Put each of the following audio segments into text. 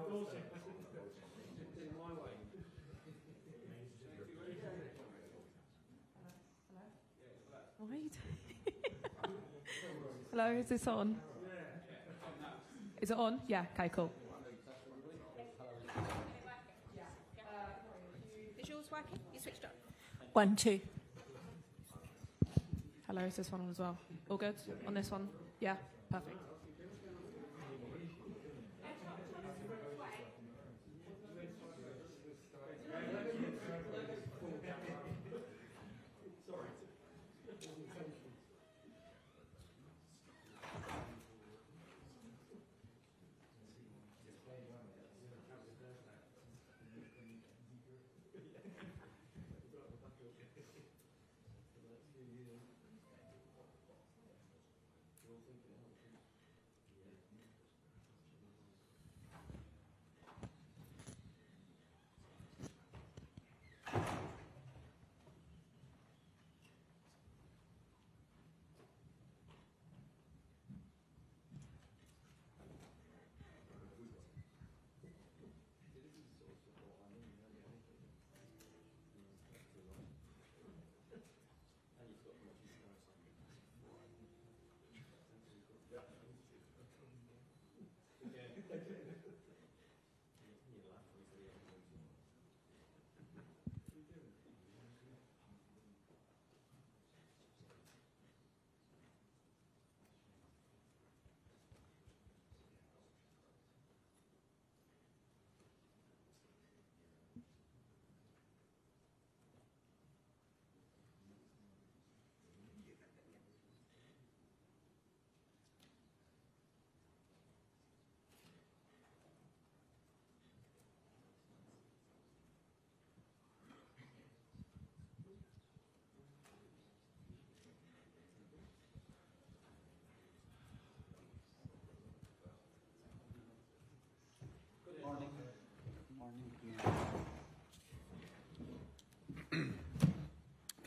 What are you doing? Hello, is this on? Is it on? Yeah, okay, cool. Is yours working? You switched up. 1, 2. Hello, is this one on as well? All good on this one? Yeah, perfect.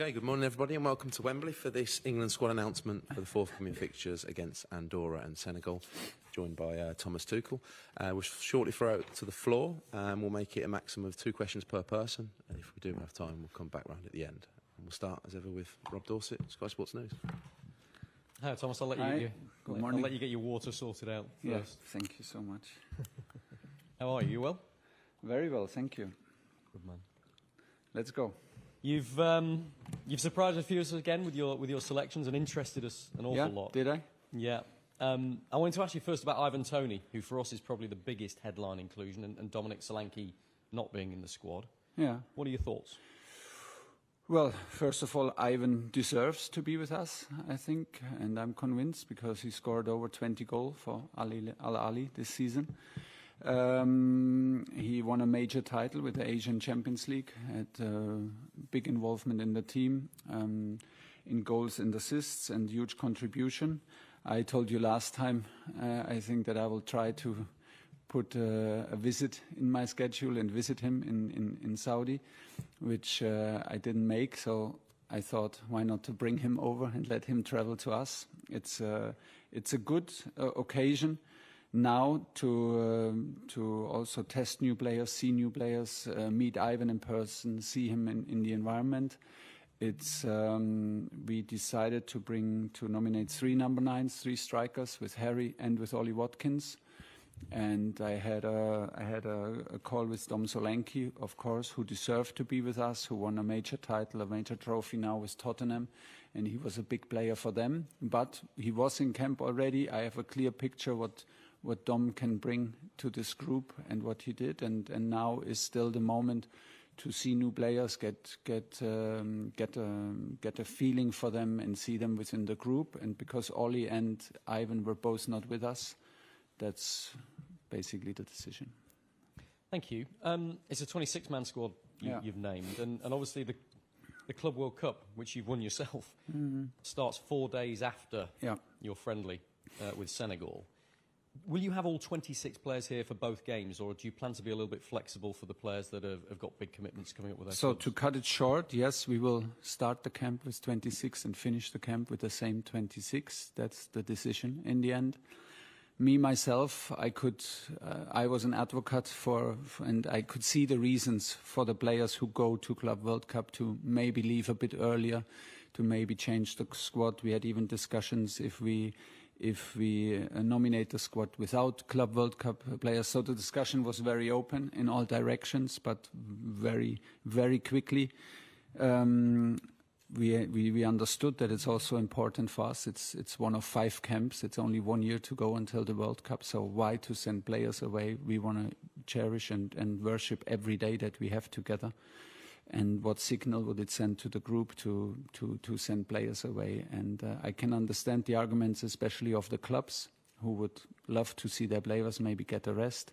Okay, good morning everybody and welcome to Wembley for this England squad announcement for the forthcoming fixtures against Andorra and Senegal, joined by Thomas Tuchel. We'll shortly throw it to the floor and we'll make it a maximum of 2 questions per person, and if we do have time we'll come back round at the end. And we'll start as ever with Rob Dorset, Sky Sports News. Hi Thomas, I'll let you get your water sorted out first. Yes, thank you so much. How are you? You well? Very well, thank you. Good man. Let's go. You've surprised a few of us again with your selections and interested us an awful lot. Did I? Yeah. I wanted to ask you first about Ivan Toney, who for us is probably the biggest headline inclusion, and Dominic Solanke not being in the squad. Yeah. What are your thoughts? Well, first of all, Ivan deserves to be with us, I think, and I'm convinced because he scored over 20 goals for Al Ahly this season. He won a major title with the Asian Champions League, had big involvement in the team, in goals and assists, and huge contribution. I told you last time, I think that I will try to put a visit in my schedule and visit him in Saudi, which I didn't make, so I thought, why not to bring him over and let him travel to us. It's a good occasion now to also test new players, see new players, meet Ivan in person, see him in the environment. It's we decided to nominate 3 number 9s, 3 strikers, with Harry and with Ollie Watkins. And I had a call with Dom Solanke, of course, who deserved to be with us, who won a major title, a major trophy now with Tottenham, and he was a big player for them. But he was in camp already. I have a clear picture what Dom can bring to this group and what he did, and now is still the moment to see new players, get a feeling for them and see them within the group. And because Ollie and Ivan were both not with us, that's basically the decision. Thank you. It's a 26-man squad you've named, and obviously the Club World Cup, which you've won yourself, starts 4 days after your friendly with Senegal. Will you have all 26 players here for both games, or do you plan to be a little bit flexible for the players that have got big commitments coming up with their clubs? To cut it short, yes, we will start the camp with 26 and finish the camp with the same 26. That's the decision in the end. Me, myself, I was an advocate and I could see the reasons for the players who go to Club World Cup to maybe leave a bit earlier, to maybe change the squad. We had even discussions if we nominate the squad without Club World Cup players. So the discussion was very open in all directions, but very, very quickly. We understood that it's also important for us. It's one of 5 camps. It's only 1 year to go until the World Cup. So why to send players away? We want to cherish and worship every day that we have together. And what signal would it send to the group to send players away? And I can understand the arguments, especially of the clubs, who would love to see their players maybe get a rest.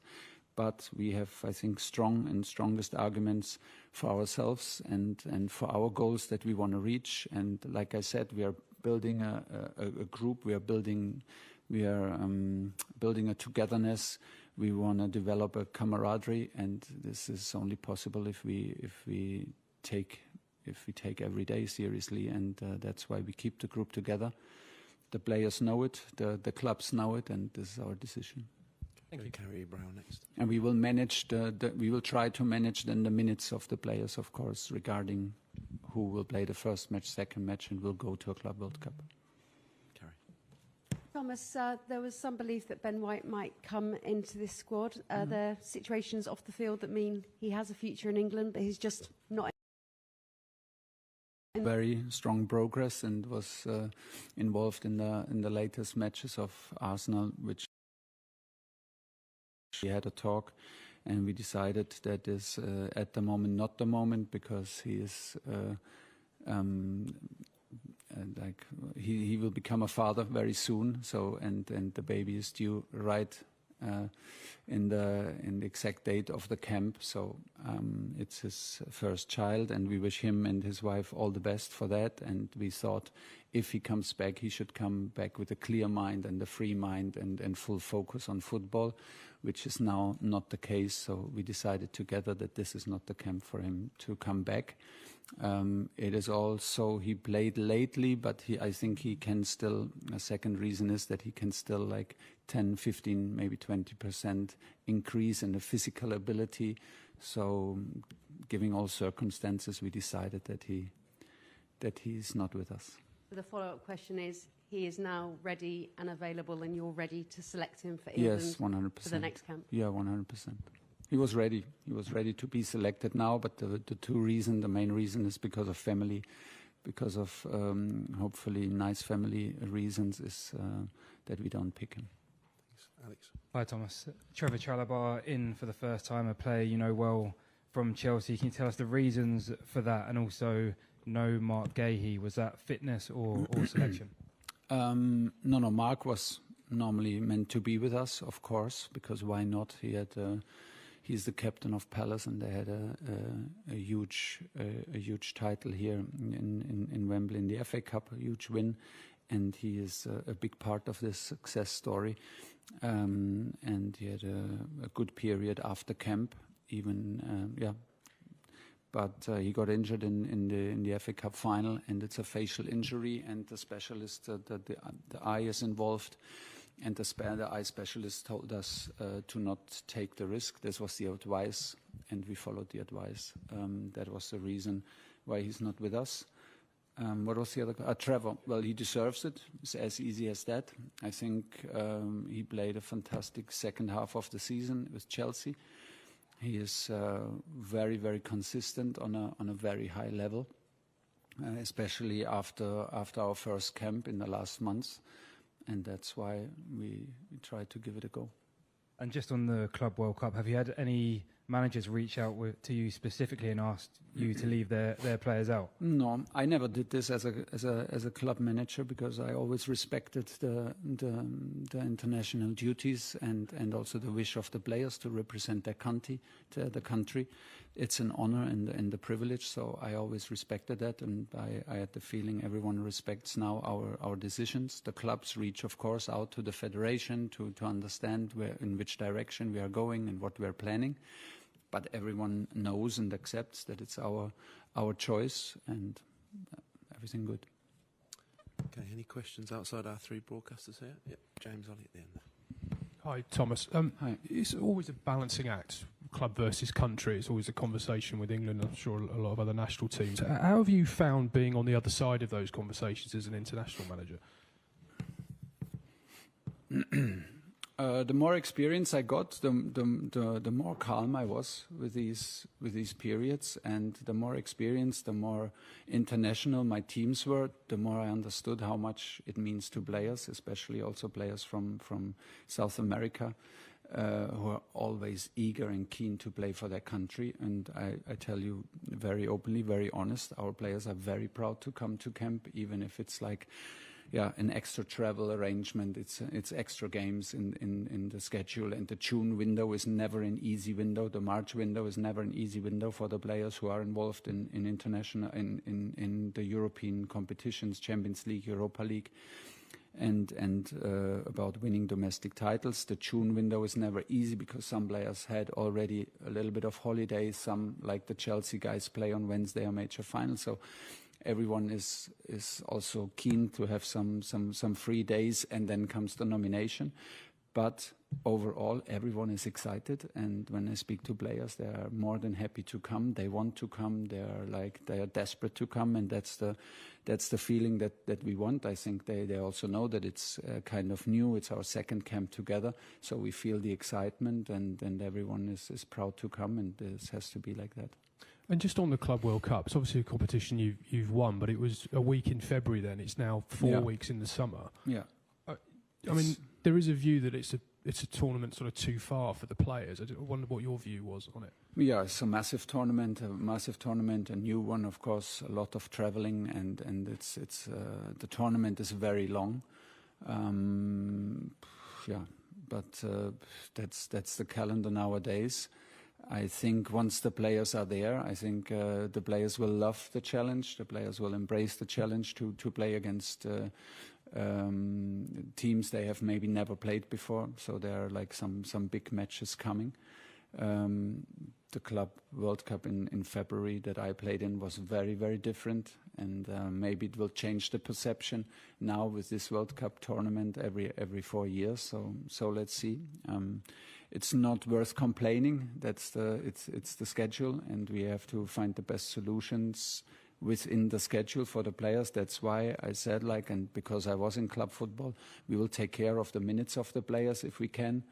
But we have, I think, strongest arguments for ourselves and for our goals that we want to reach. And like I said, we are building a group. We are building a togetherness. We want to develop a camaraderie, and this is only possible if we take every day seriously. And that's why we keep the group together. The players know it, the clubs know it, and this is our decision. Thank you. Carrie Brown next. And we will manage we will try to manage then the minutes of the players, of course, regarding who will play the first match, second match, and will go to a Club World Cup. Carrie. Thomas, there was some belief that Ben White might come into this squad. There are situations off the field that mean he has a future in England, but he's just not. Very strong progress and was involved in the latest matches of Arsenal, which we had a talk, and we decided that is at the moment not the moment, because he is he will become a father very soon. So and the baby is due right in the exact date of the camp. So it's his first child, and we wish him and his wife all the best for that. And we thought if he comes back, he should come back with a clear mind and a free mind and full focus on football, which is now not the case. So we decided together that this is not the camp for him to come back. It is also, he played lately, but I think he can still, a second reason is that he can still like 10, 15, maybe 20% increase in the physical ability. So giving all circumstances, we decided that he is not with us. The follow-up question is, he is now ready and available, and you're ready to select him for England? Yes, 100%. For the next camp? Yeah, 100%. He was ready. He was ready to be selected now, but the main reason is because of family, because of hopefully nice family reasons, is that we don't pick him. Thanks. Alex. Hi, Thomas. Trevor Chalobah in for the first time, a player you know well from Chelsea. Can you tell us the reasons for that? And also, no Mark Gahey. Was that fitness or selection? No, Mark was normally meant to be with us, of course, because why not? He's the captain of Palace, and they had a huge title here in Wembley in the FA Cup, a huge win, and he is a big part of this success story. And he had a good period after camp, But he got injured in the FA Cup final, and it's a facial injury, and the specialist, the eye is involved. And the eye specialist told us to not take the risk. This was the advice, and we followed the advice. That was the reason why he's not with us. What was the other? Trevor. Well, he deserves it. It's as easy as that. I think he played a fantastic second half of the season with Chelsea. He is very, very consistent on a very high level, especially after our first camp in the last months. And that's why we try to give it a go. And just on the Club World Cup, have you had any managers reach out to you specifically and asked you to leave their players out? No, I never did this as a club manager, because I always respected the international duties and also the wish of the players to represent their country. It's an honor and a privilege, so I always respected that, and I had the feeling everyone respects now our decisions. The clubs reach, of course, out to the federation to understand in which direction we are going and what we are planning. But everyone knows and accepts that it's our choice, and everything good. Okay, any questions outside our 3 broadcasters here? Yep, James, Ollie at the end there. Hi, Thomas. Hi. It's always a balancing act, club versus country. It's always a conversation with England, I'm sure a lot of other national teams. How have you found being on the other side of those conversations as an international manager? The more experience I got, the more calm I was with these periods, and the more experience, the more international my teams were, the more I understood how much it means to players, especially also players from South America, who are always eager and keen to play for their country. And I tell you very openly, very honest, our players are very proud to come to camp, even if it's like, an extra travel arrangement. It's extra games in the schedule, and the June window is never an easy window. The March window is never an easy window for the players who are involved in international in the European competitions, Champions League, Europa League, and about winning domestic titles. The June window is never easy because some players had already a little bit of holiday. Some, like the Chelsea guys, play on Wednesday a major final. So everyone is also keen to have some free days, and then comes the nomination. But overall, everyone is excited, and when I speak to players, they are more than happy to come. They want to come. They are desperate to come, and that's the feeling that we want. I think they also know that it's kind of new. It's our second camp together, so we feel the excitement, and everyone is proud to come, and this has to be like that. And just on the Club World Cup, it's obviously a competition you've won, but it was a week in February then. It's now 4 weeks in the summer. Yeah. I mean, there is a view that it's a tournament sort of too far for the players. I wonder what your view was on it. Yeah, it's a massive tournament, a new one, of course, a lot of traveling, and it's the tournament is very long. But that's the calendar nowadays. I think once the players are there, I think the players will love the challenge. The players will embrace the challenge to play against teams they have maybe never played before. So there are like some big matches coming. The Club World Cup in February that I played in was very, very different, and maybe it will change the perception now with this World Cup tournament every 4 years. So let's see. It's not worth complaining. It's the schedule, and we have to find the best solutions within the schedule for the players. That's why I said, and because I was in club football, we will take care of the minutes of the players if we can,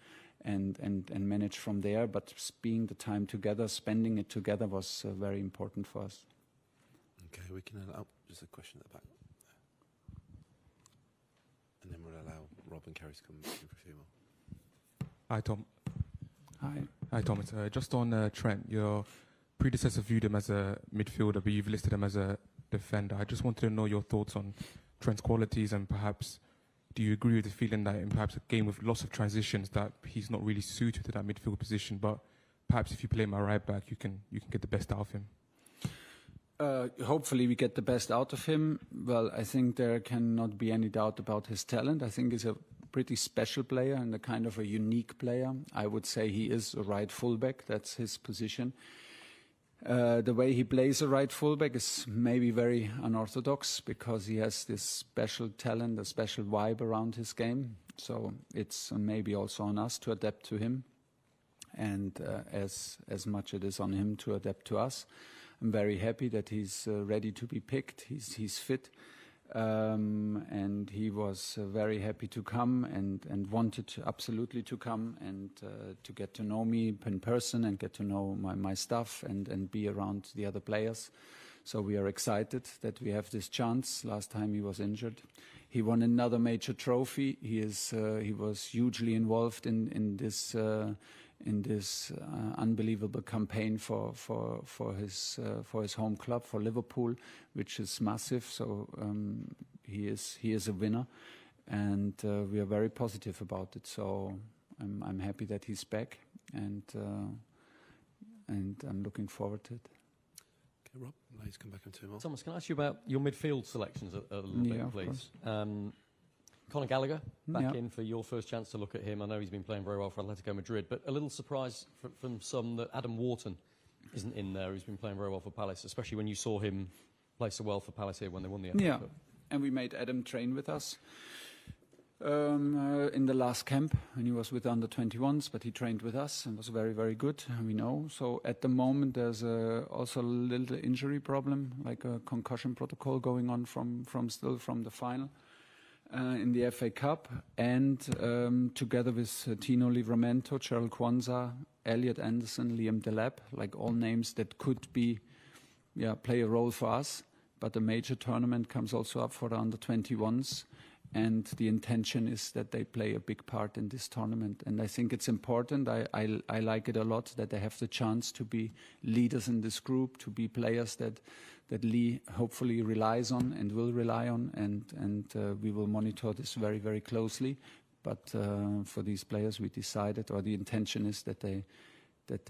and manage from there. But being the time together, spending it together was very important for us. Okay, we can allow just a question at the back, and then we'll allow Rob and Kerry to come in for a few more. Hi, Tom. Hi, Thomas. Just on Trent, your predecessor viewed him as a midfielder, but you've listed him as a defender. I just wanted to know your thoughts on Trent's qualities, and perhaps do you agree with the feeling that in perhaps a game with lots of transitions that he's not really suited to that midfield position, but perhaps if you play him at right back, you can get the best out of him? Hopefully we get the best out of him. Well, I think there cannot be any doubt about his talent. I think he's a pretty special player and a kind of a unique player. I would say he is a right fullback. That's his position. The way he plays a right fullback is maybe very unorthodox because he has this special talent, a special vibe around his game. So it's maybe also on us to adapt to him, and as much it is on him to adapt to us. I'm very happy that he's ready to be picked. He's fit. And he was very happy to come and wanted absolutely to come and to get to know me in person and get to know my staff and be around the other players. So we are excited that we have this chance. Last time he was injured. He won another major trophy. He was hugely involved in this unbelievable campaign for his home club, for Liverpool, which is massive. So he is a winner, and we are very positive about it. So I'm happy that he's back, and I'm looking forward to it. Okay, Rob, please come back in 2 more. Thomas, can I ask you about your midfield selections a little bit, please? Conor Gallagher back in for your first chance to look at him. I know he's been playing very well for Atletico Madrid, but a little surprise from some that Adam Wharton isn't in there. He's been playing very well for Palace, especially when you saw him play so well for Palace here when they won the FA Cup. And we made Adam train with us. In the last camp, when he was with the under-21s, but he trained with us and was very, very good, we know. So at the moment, there's also a little injury problem, like a concussion protocol going on from the final in the FA Cup. And together with Tino Livramento, Cheryl Kwanzaa, Elliot Anderson, Liam Delap, like all names that could be, play a role for us. But the major tournament comes also up for the under-21s. And the intention is that they play a big part in this tournament. And I think it's important. I like it a lot that they have the chance to be leaders in this group, to be players that Lee hopefully relies on and will rely on. And we will monitor this very, very closely. But for these players, we decided, or the intention is that they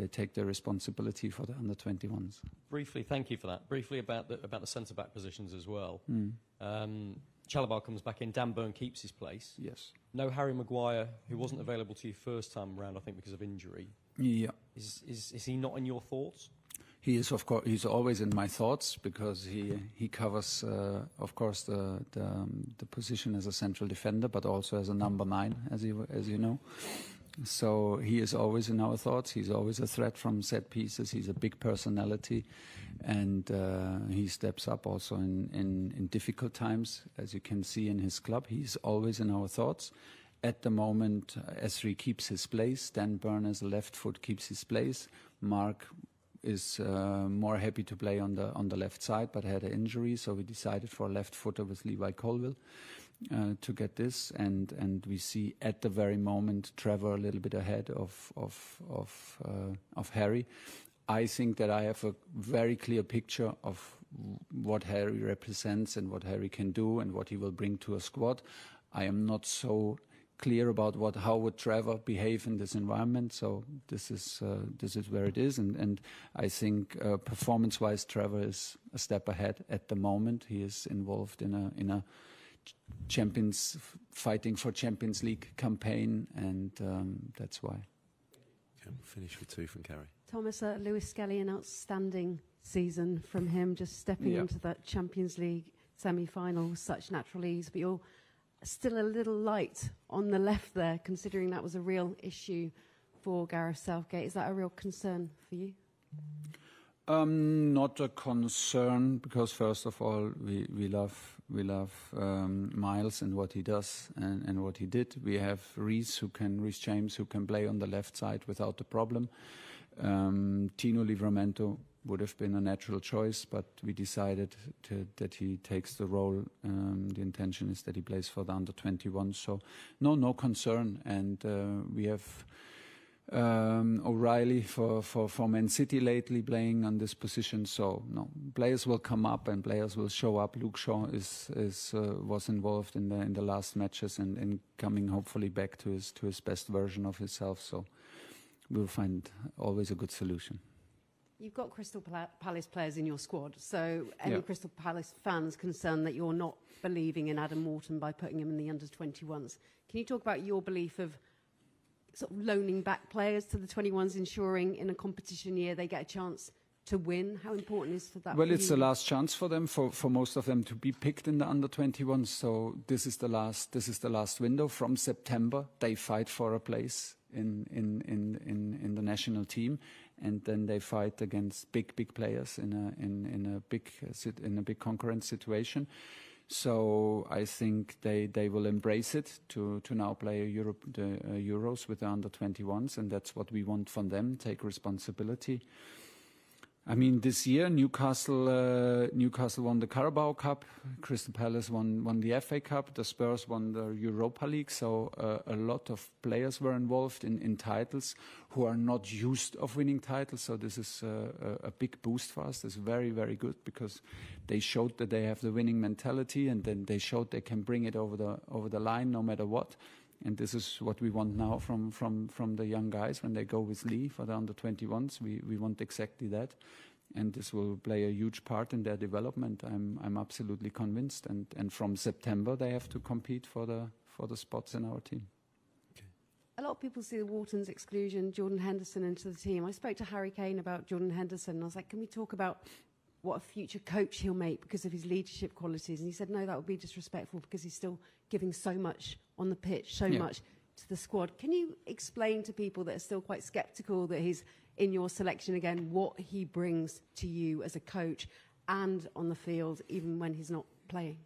take their responsibility for the under-21s. Briefly, thank you for that. Briefly about the centre-back positions as well. Chalobah comes back in. Dan Burn keeps his place. Yes. No Harry Maguire, who wasn't available to you first time round, I think, because of injury. Yeah. Is he not in your thoughts? He is, of course. He's always in my thoughts because he covers, of course, the position as a central defender, but also as a number 9, as you know. So he is always in our thoughts. He's always a threat from set pieces. He's a big personality, and he steps up also in difficult times, as you can see in his club. He's always in our thoughts. At the moment, Esri keeps his place. Dan Burn as a left foot keeps his place. Mark is more happy to play on the left side, but had an injury, so we decided for a left footer with Levi Colville. To get this, and we see at the very moment Trevor a little bit ahead of Harry. I think that I have a very clear picture of what Harry represents and what Harry can do and what he will bring to a squad. I am not so clear about how would Trevor behave in this environment. So this is where it is, and I think performance-wise, Trevor is a step ahead at the moment. He is involved in a fighting for Champions League campaign, and that's why. Okay, we'll finish with 2 from Kerry. Thomas, Lewis Skelly, an outstanding season from him, just stepping into that Champions League semi-final with such natural ease, but you're still a little light on the left there, considering that was a real issue for Gareth Southgate. Is that a real concern for you? Not a concern, because first of all, we love Miles and what he does and what he did. We have Reece James, who can play on the left side without a problem. Tino Livramento would have been a natural choice, but we decided that he takes the role. The intention is that he plays for the under-21, so no concern. And we have O'Reilly for Man City lately playing on this position. So no, players will come up and players will show up. Luke Shaw was involved in the last matches and coming hopefully back to his best version of himself. So we'll find always a good solution. You've got Crystal Palace players in your squad, so any Crystal Palace fans concerned that you're not believing in Adam Wharton by putting him in the under-21s. Can you talk about your belief of sort of loaning back players to the 21s, ensuring in a competition year they get a chance to win? How important is that? Well, it's the last chance for them, for most of them, to be picked in the under-21s. So this is the last window. From September, they fight for a place in the national team, and then they fight against big players in a big concurrent situation. So I think they will embrace it to now play the Euros with the under-21s, and that's what we want from them. Take responsibility. I mean, this year Newcastle won the Carabao Cup, Crystal Palace won the FA Cup, the Spurs won the Europa League. So a lot of players were involved in titles who are not used of winning titles. So this is a big boost for us. It's very, very good, because they showed that they have the winning mentality, and then they showed they can bring it over the line no matter what. And this is what we want now from the young guys when they go with Lee for the under-21s. We want exactly that, and this will play a huge part in their development. I'm absolutely convinced. And from September they have to compete for the spots in our team. Okay. A lot of people see the Wharton's exclusion, Jordan Henderson into the team. I spoke to Harry Kane about Jordan Henderson, and I was like, can we talk about what a future coach he'll make because of his leadership qualities. And he said, no, that would be disrespectful because he's still giving so much on the pitch, so much to the squad. Can you explain to people that are still quite sceptical that he's in your selection again, what he brings to you as a coach and on the field, even when he's not playing?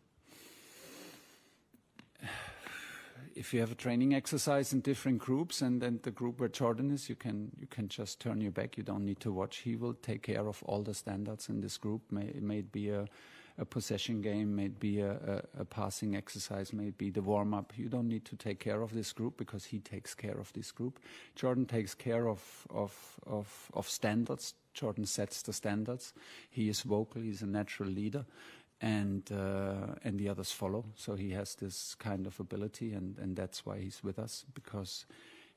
If you have a training exercise in different groups, and then the group where Jordan is, you can just turn your back. You don't need to watch. He will take care of all the standards in this group. May it be a possession game, may it be a passing exercise, may it be the warm-up. You don't need to take care of this group because he takes care of this group. Jordan takes care of standards. Jordan sets the standards. He is vocal. He's a natural leader. And the others follow. So he has this kind of ability, and that's why he's with us, because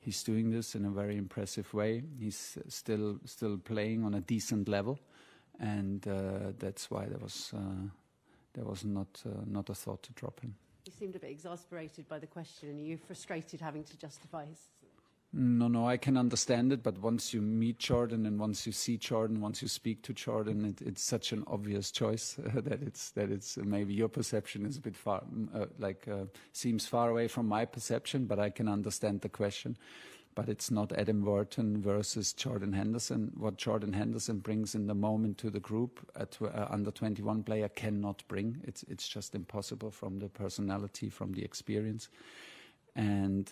he's doing this in a very impressive way. He's still playing on a decent level, and that's why there was not a thought to drop him. You seemed a bit exasperated by the question, and you're frustrated having to justify his... No, I can understand it, but once you meet Jordan and once you see Jordan, once you speak to Jordan, it's such an obvious choice that it's maybe your perception is a bit far, seems far away from my perception, but I can understand the question. But it's not Adam Wharton versus Jordan Henderson. What Jordan Henderson brings in the moment to the group, under 21 player cannot bring. It's just impossible from the personality, from the experience. And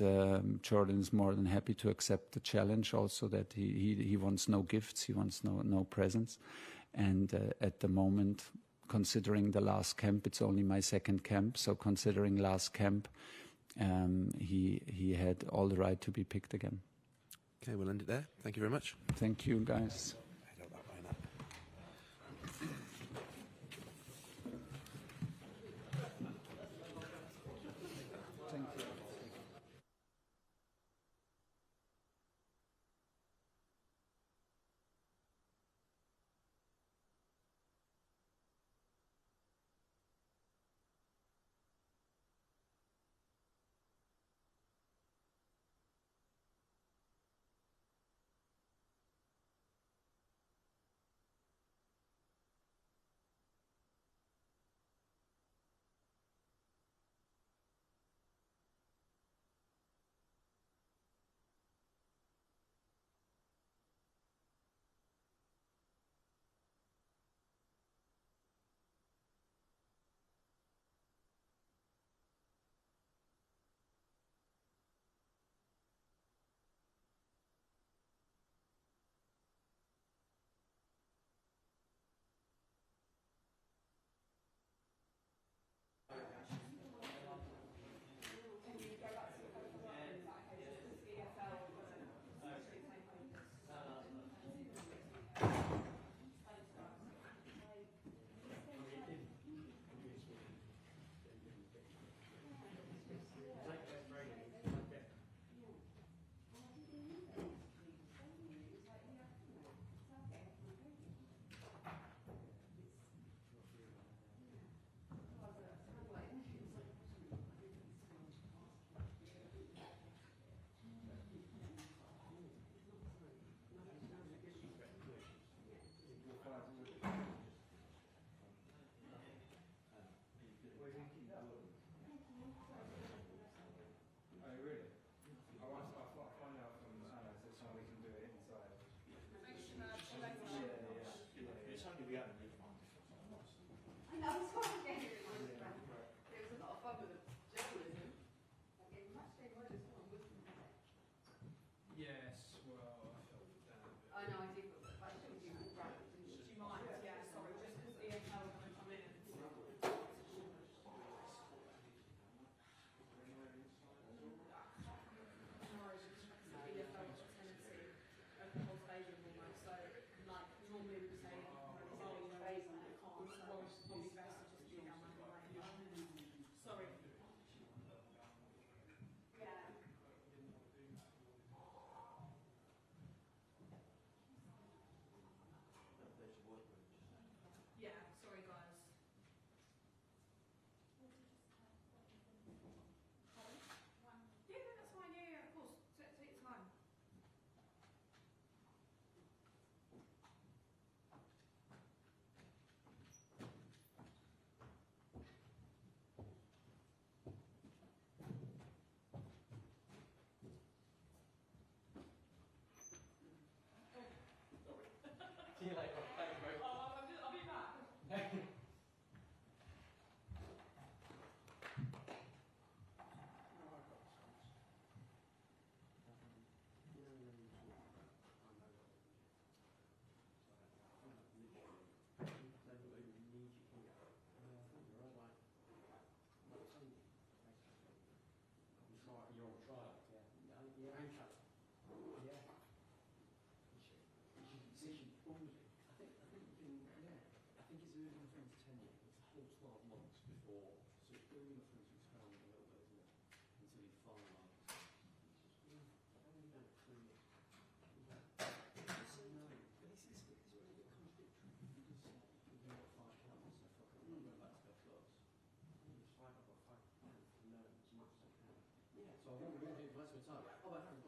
Jordan is more than happy to accept the challenge also, that he wants no gifts, he wants no presents. And at the moment, considering the last camp, it's only my second camp, so considering last camp, he had all the right to be picked again. Okay, we'll end it there. Thank you very much. Thank you, guys. See you later. Thanks, bro. I'll be back. You're on trial, yeah. Yeah, I'm trying. Yeah. Decision only. I think you can. Yeah. I think it's early enough into tenure. It's a whole 12 months before, so it's early enough for him to experiment a little bit, isn't it? Until he finalises. How many done it? 3 years. No, but it's already a bit contradictory because you've got 5 caps. So fuck it, I'm not going back to go close. It's 5. I've got 5. No, it's not. Yeah. So I won't really do the rest of the time. Oh, but